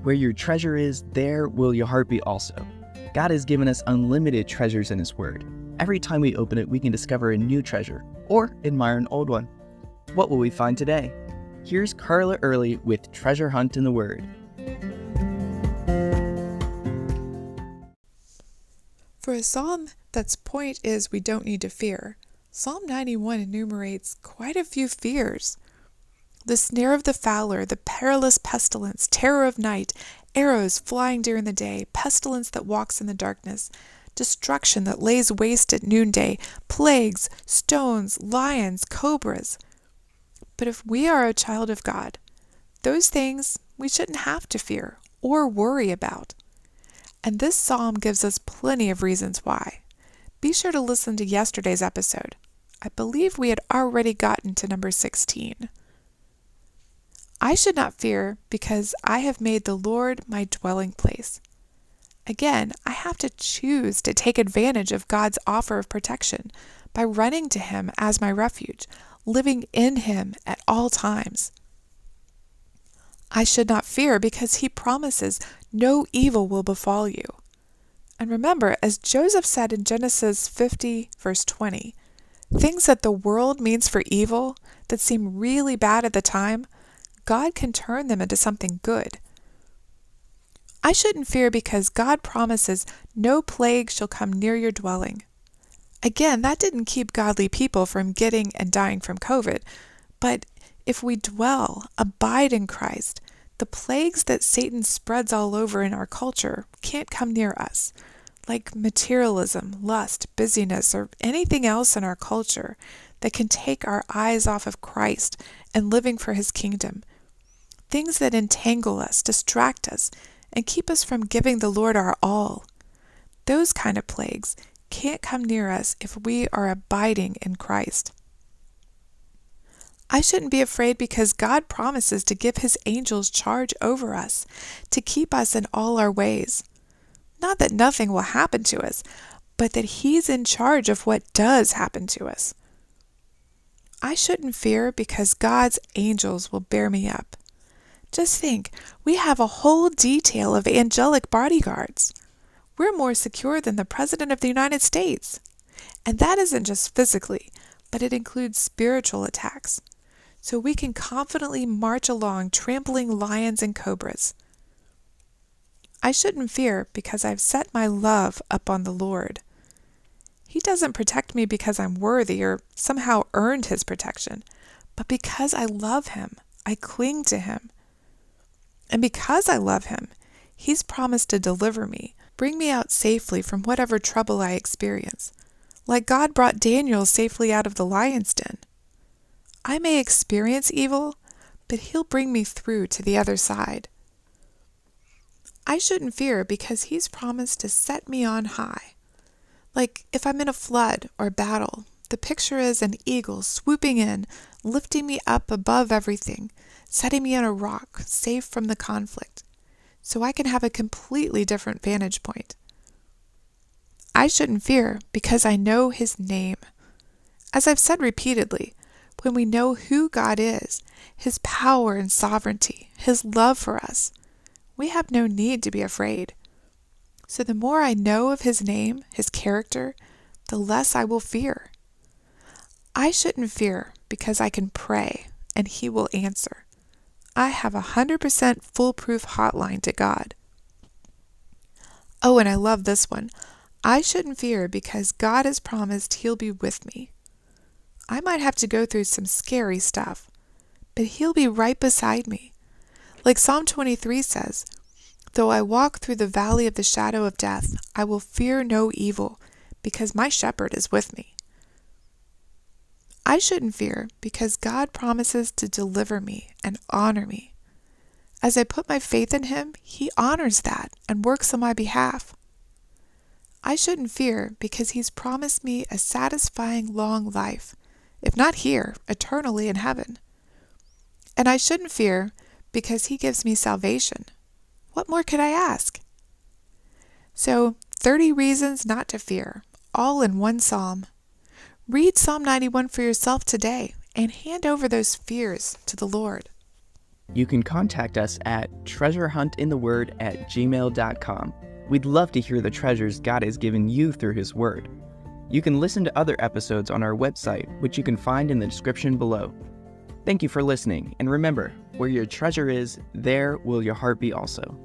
Where your treasure is, there will your heart be also. God has given us unlimited treasures in His Word. Every time we open it, we can discover a new treasure or admire an old one. What will we find today? Here's Carla Early with Treasure Hunt in the Word. For a psalm that's point is we don't need to fear, Psalm 91 enumerates quite a few fears. The snare of the fowler, the perilous pestilence, terror of night, arrows flying during the day, pestilence that walks in the darkness, destruction that lays waste at noonday, plagues, stones, lions, cobras. But if we are a child of God, those things we shouldn't have to fear or worry about. And this psalm gives us plenty of reasons why. Be sure to listen to yesterday's episode. I believe we had already gotten to number 16. I should not fear because I have made the Lord my dwelling place. Again, I have to choose to take advantage of God's offer of protection by running to Him as my refuge, living in Him at all times. I should not fear because He promises no evil will befall you. And remember, as Joseph said in Genesis 50, verse 20, things that the world means for evil that seem really bad at the time, God can turn them into something good. I shouldn't fear because God promises no plague shall come near your dwelling. Again, that didn't keep godly people from getting and dying from COVID, but if we dwell, abide in Christ, the plagues that Satan spreads all over in our culture can't come near us, like materialism, lust, busyness, or anything else in our culture that can take our eyes off of Christ and living for His kingdom. Things that entangle us, distract us, and keep us from giving the Lord our all. Those kind of plagues can't come near us if we are abiding in Christ. I shouldn't be afraid because God promises to give His angels charge over us, to keep us in all our ways. Not that nothing will happen to us, but that He's in charge of what does happen to us. I shouldn't fear because God's angels will bear me up. Just think, we have a whole detail of angelic bodyguards. We're more secure than the President of the United States. And that isn't just physically, but it includes spiritual attacks. So we can confidently march along trampling lions and cobras. I shouldn't fear because I've set my love up on the Lord. He doesn't protect me because I'm worthy or somehow earned His protection, but because I love Him, I cling to Him. And because I love Him, He's promised to deliver me, bring me out safely from whatever trouble I experience, like God brought Daniel safely out of the lion's den. I may experience evil, but He'll bring me through to the other side. I shouldn't fear because He's promised to set me on high. Like if I'm in a flood or battle, the picture is an eagle swooping in, lifting me up above everything, setting me on a rock, safe from the conflict, so I can have a completely different vantage point. I shouldn't fear because I know His name. As I've said repeatedly, when we know who God is, His power and sovereignty, His love for us, we have no need to be afraid. So the more I know of His name, His character, the less I will fear. I shouldn't fear because I can pray and He will answer. I have 100% foolproof hotline to God. Oh, and I love this one. I shouldn't fear because God has promised He'll be with me. I might have to go through some scary stuff, but He'll be right beside me. Like Psalm 23 says, though I walk through the valley of the shadow of death, I will fear no evil because my shepherd is with me. I shouldn't fear because God promises to deliver me and honor me. As I put my faith in Him, He honors that and works on my behalf. I shouldn't fear because He's promised me a satisfying long life, if not here, eternally in heaven. And I shouldn't fear because He gives me salvation. What more could I ask? So, 30 reasons not to fear, all in one psalm. Read Psalm 91 for yourself today and hand over those fears to the Lord. You can contact us at treasurehuntintheword@gmail.com. We'd love to hear the treasures God has given you through His Word. You can listen to other episodes on our website, which you can find in the description below. Thank you for listening, and remember, where your treasure is, there will your heart be also.